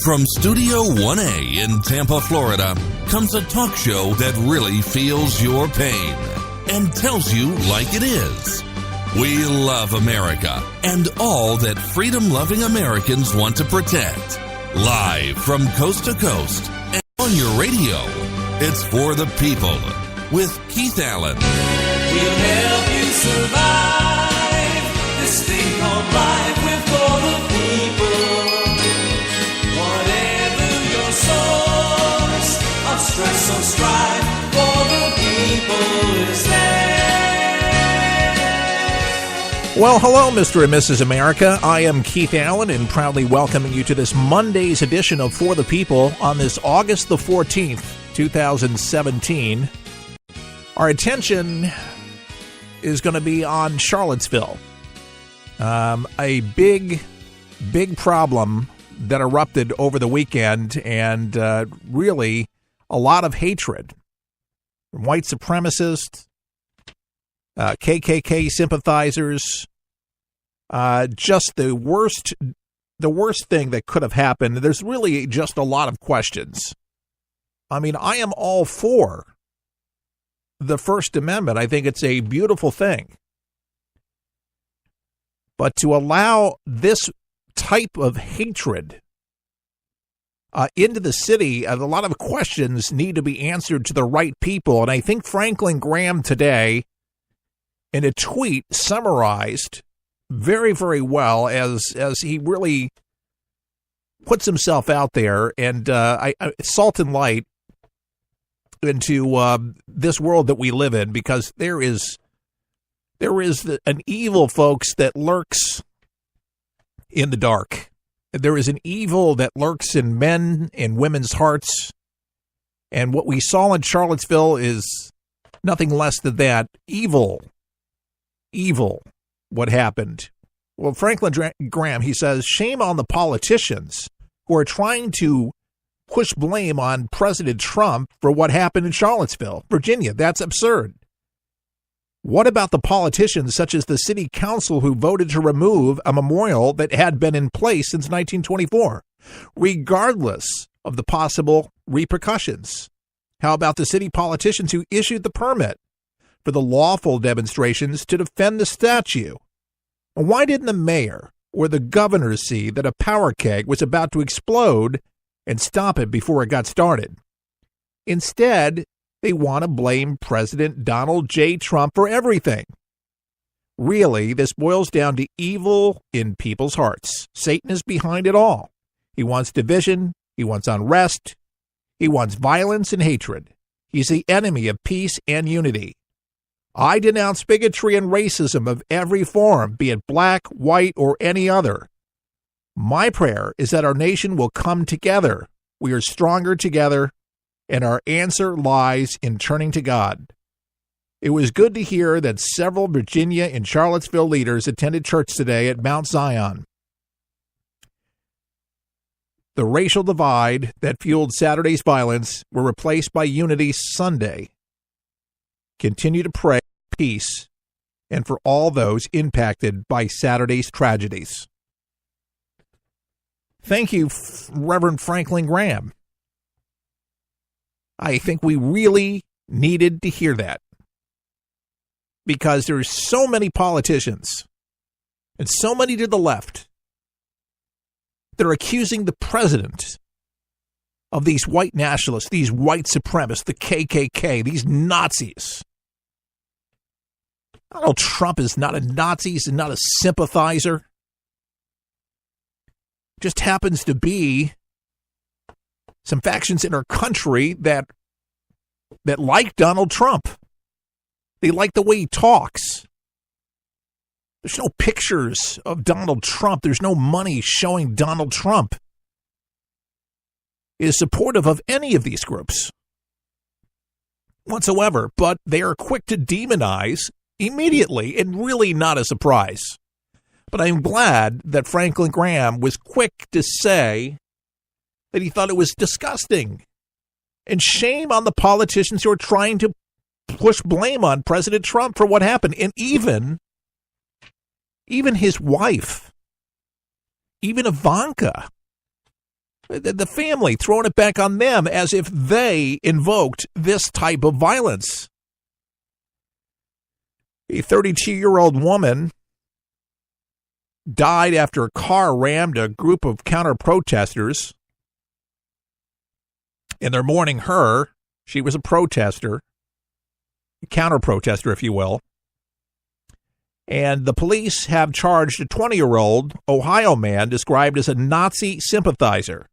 From Studio 1A in Tampa, Florida, comes a talk show that really feels your pain and tells you like it is. We love America and all that freedom-loving Americans want to protect. Live from coast to coast and on your radio, it's For the People with Keith Allen. We'll help you survive this thing called life. We're for the people. Whatever your source of stress or strife, for the people is there. Well, hello, Mr. and Mrs. America. I am Keith Allen and proudly welcoming you to this Monday's edition of For the People on this August the 14th, 2017. Our attention is going to be on Charlottesville. A big problem that erupted over the weekend, and really a lot of hatred from white supremacists, KKK sympathizers. Just the worst thing that could have happened. There's really just a lot of questions. I mean, I am all for the First Amendment. I think it's a beautiful thing. But to allow this type of hatred into the city, a lot of questions need to be answered to the right people. And I think Franklin Graham today, in a tweet, summarized very, very well as he really puts himself out there and salt and light into this world that we live in, because there is an evil, folks, that lurks in the dark. There is an evil that lurks in men and women's hearts, and what we saw in Charlottesville is nothing less than that. Evil, what happened. Well, Franklin Graham, he says, shame on the politicians who are trying to push blame on President Trump for what happened in Charlottesville, Virginia. That's absurd. What about the politicians such as the city council who voted to remove a memorial that had been in place since 1924, regardless of the possible repercussions? How about the city politicians who issued the permit for the lawful demonstrations to defend the statue? Why didn't the mayor or the governor see that a power keg was about to explode and stop it before it got started? Instead, they want to blame President Donald J. Trump for everything. Really, this boils down to evil in people's hearts. Satan is behind it all. He wants division. He wants unrest. He wants violence and hatred. He's the enemy of peace and unity. I denounce bigotry and racism of every form, be it black, white, or any other. My prayer is that our nation will come together. We are stronger together, and our answer lies in turning to God. It was good to hear that several Virginia and Charlottesville leaders attended church today at Mount Zion. The racial divide that fueled Saturday's violence were replaced by unity Sunday. Continue to pray for peace and for all those impacted by Saturday's tragedies. Thank you, Reverend Franklin Graham. I think we really needed to hear that, because there's so many politicians and so many to the left that are accusing the president of these white nationalists, these white supremacists, the KKK, these Nazis. Donald Trump is not a Nazi. He's not a sympathizer. Just happens to be some factions in our country that like Donald Trump. They like the way he talks. There's no pictures of Donald Trump. There's no money showing Donald Trump is supportive of any of these groups whatsoever, but they are quick to demonize immediately, and really not a surprise. But I'm glad that Franklin Graham was quick to say that he thought it was disgusting. And shame on the politicians who are trying to push blame on President Trump for what happened. And even his wife, even Ivanka, The family, throwing it back on them as if they invoked this type of violence. A 32-year-old woman died after a car rammed a group of counter-protesters. And they're mourning her. She was a protester, a counter-protester, if you will. And the police have charged a 20-year-old Ohio man described as a Nazi sympathizer,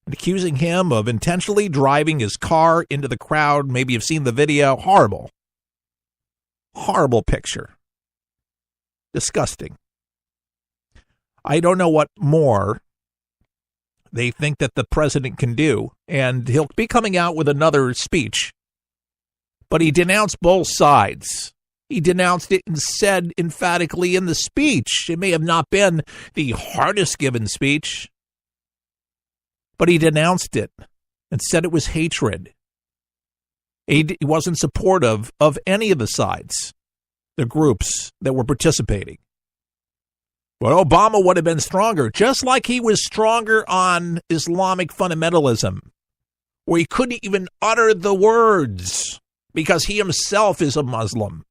accusing him of intentionally driving his car into the crowd. Maybe you've seen the video. Horrible. Horrible picture. Disgusting. I don't know what more they think that the president can do, and he'll be coming out with another speech. But he denounced both sides. He denounced it and said emphatically in the speech. It may have not been the hardest given speech, but he denounced it and said it was hatred. He wasn't supportive of any of the sides, the groups that were participating. But Obama would have been stronger, just like he was stronger on Islamic fundamentalism, where he couldn't even utter the words because he himself is a Muslim.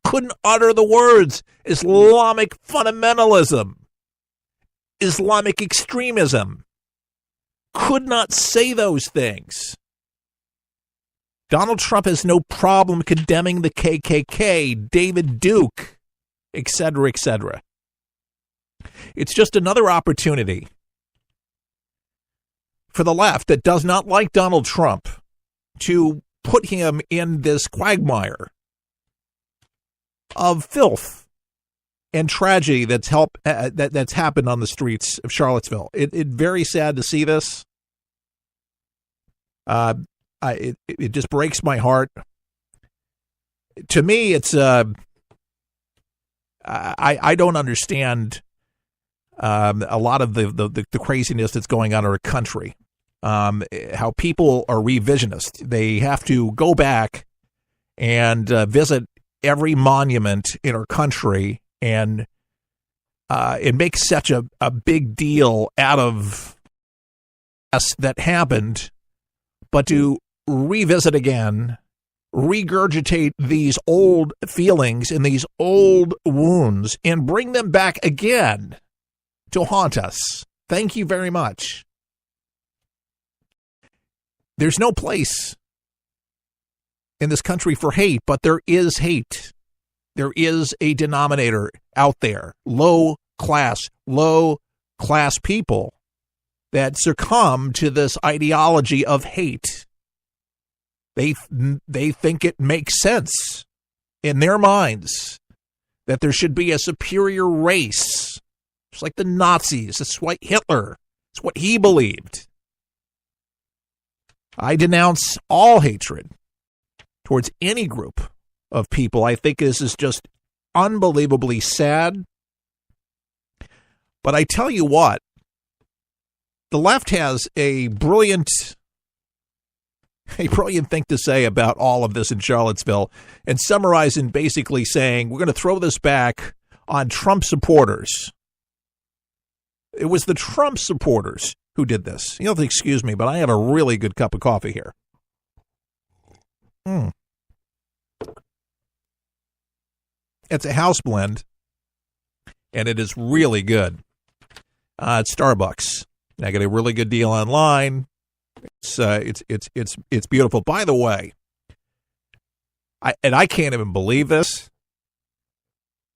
Couldn't utter the words Islamic fundamentalism, Islamic extremism. Could not say those things. Donald Trump has no problem condemning the KKK, David Duke, etc., etc. It's just another opportunity for the left that does not like Donald Trump to put him in this quagmire of filth and tragedy that's happened on the streets of Charlottesville. It's very sad to see this. It just breaks my heart. To me, it's I don't understand a lot of the craziness that's going on in our country. How people are revisionist. They have to go back and visit every monument in our country, and it makes such a big deal out of us that happened, but to revisit again, regurgitate these old feelings and these old wounds and bring them back again to haunt us. Thank you very much. There's no place in this country for hate, but there is hate. There is a denominator out there, low class people that succumb to this ideology of hate. They think it makes sense in their minds that there should be a superior race. It's like the Nazis. It's what Hitler. It's what he believed. I denounce all hatred towards any group of people. I think this is just unbelievably sad. But I tell you what, the left has a brilliant thing to say about all of this in Charlottesville, and summarizing basically saying we're going to throw this back on Trump supporters. It was the Trump supporters who did this. You'll have to excuse me, but I have a really good cup of coffee here. It's a house blend, and it is really good. It's Starbucks. I got a really good deal online. It's beautiful. By the way, I can't even believe this,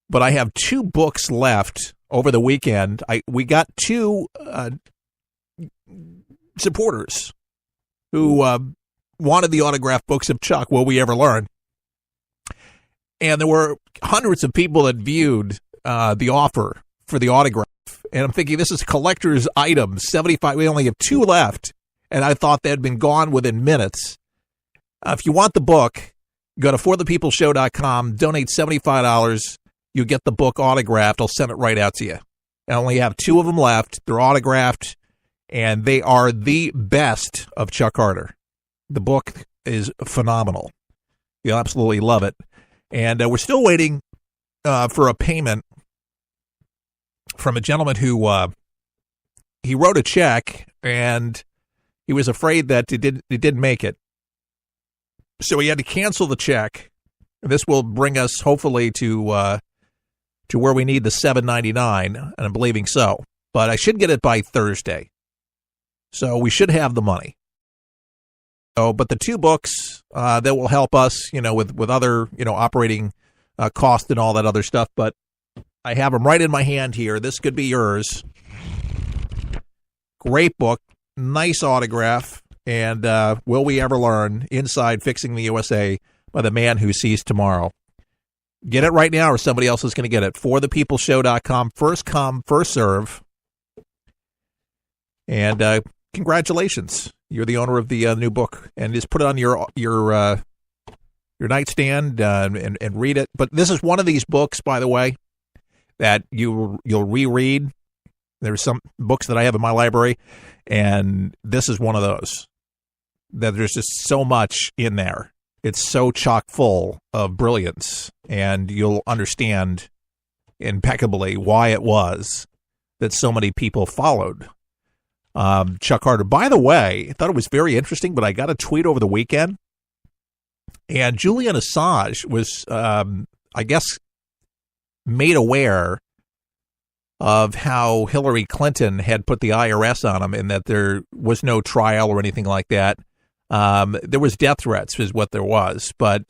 but I have 2 books left over the weekend. We got 2 supporters who wanted the autographed books of Chuck, Will We Ever Learn? And there were hundreds of people that viewed the offer for the autograph. And I'm thinking, this is collector's items, 75. We only have 2 left. And I thought they had been gone within minutes. If you want the book, go to forthepeopleshow.com, donate $75. You get the book autographed. I'll send it right out to you. I only have 2 of them left. They're autographed, and they are the best of Chuck Carter. The book is phenomenal. You'll absolutely love it. And we're still waiting for a payment from a gentleman who he wrote a check, and he was afraid that it didn't make it. So he had to cancel the check. This will bring us, hopefully, to where we need the $7.99, and I'm believing so. But I should get it by Thursday. So we should have the money. So, but the 2 books that will help us, with other, operating cost and all that other stuff. But I have them right in my hand here. This could be yours. Great book, nice autograph, and Will We Ever Learn? Inside Fixing the USA by the Man Who Sees Tomorrow. Get it right now, or somebody else is going to get it. ForThePeopleShow.com. First come, first serve. And congratulations. You're the owner of the new book, and just put it on your nightstand and read it. But this is one of these books, by the way, that you'll reread. There's some books that I have in my library, and this is one of those that there's just so much in there. It's so chock full of brilliance, and you'll understand impeccably why it was that so many people followed Chuck Carter. By the way, I thought it was very interesting, but I got a tweet over the weekend, and Julian Assange was, I guess, made aware of how Hillary Clinton had put the IRS on him and that there was no trial or anything like that. There was death threats is what there was, but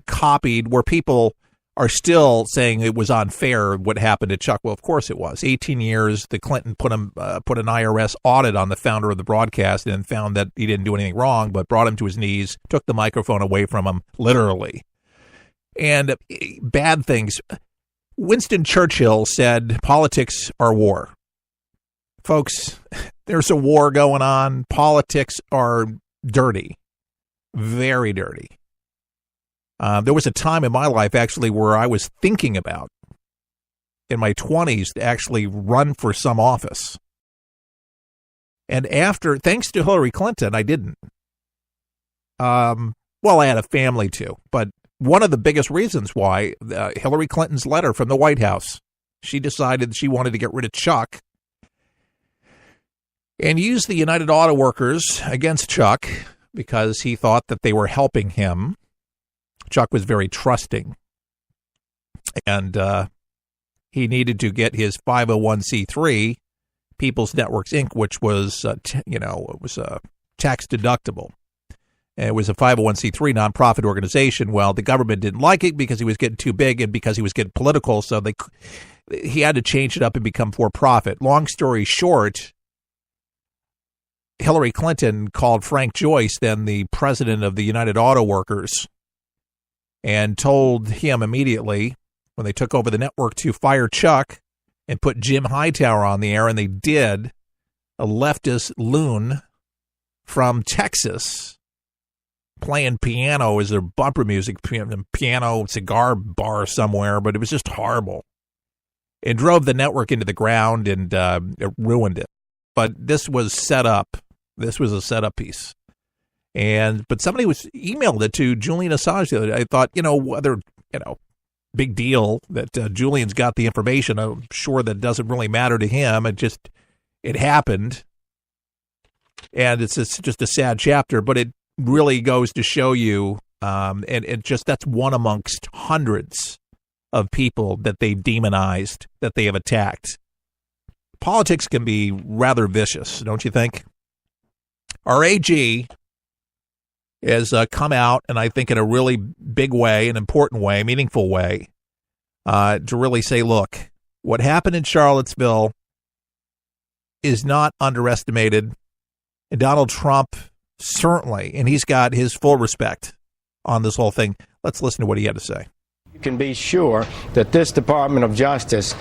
copied where people are still saying it was unfair what happened to Chuck. Well, of course it was. 18 years, the Clinton put an IRS audit on the founder of the broadcast and found that he didn't do anything wrong, but brought him to his knees, took the microphone away from him, literally. And bad things. Winston Churchill said, politics are war. Folks, there's a war going on. Politics are dirty, very dirty. There was a time in my life, actually, where I was thinking about, in my 20s, to actually run for some office. And thanks to Hillary Clinton, I didn't. Well, I had a family too, but one of the biggest reasons why, Hillary Clinton's letter from the White House, she decided she wanted to get rid of Chuck and use the United Auto Workers against Chuck because he thought that they were helping him. Chuck was very trusting, and he needed to get his 501c3, People's Networks, Inc., which was, it was tax deductible. And it was a 501c3 nonprofit organization. Well, the government didn't like it because he was getting too big and because he was getting political, so he had to change it up and become for-profit. Long story short, Hillary Clinton called Frank Joyce, then the president of the United Auto Workers, and told him immediately when they took over the network to fire Chuck and put Jim Hightower on the air, and they did. A leftist loon from Texas playing piano as their bumper music, piano cigar bar somewhere, but it was just horrible. It drove the network into the ground and it ruined it. But this was set up. This was a setup piece. But somebody emailed it to Julian Assange the other day. I thought, whether, big deal that Julian's got the information. I'm sure that doesn't really matter to him. It happened. And it's just a sad chapter, but it really goes to show you, that's one amongst hundreds of people that they've demonized, that they have attacked. Politics can be rather vicious, don't you think? Our AG has come out, and I think in a really big way, an important way, meaningful way, to really say, look, what happened in Charlottesville is not underestimated. And Donald Trump, certainly, and he's got his full respect on this whole thing. Let's listen to what he had to say. You can be sure that this Department of Justice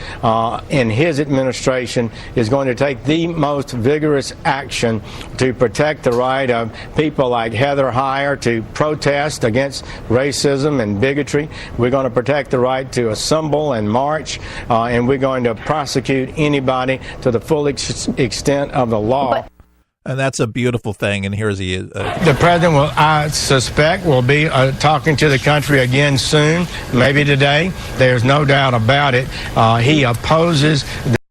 in his administration is going to take the most vigorous action to protect the right of people like Heather Heyer to protest against racism and bigotry. We're going to protect the right to assemble and march, and we're going to prosecute anybody to the full extent of the law. And that's a beautiful thing, and here's he is. The president, I suspect, will be talking to the country again soon, maybe today. There's no doubt about it. He opposes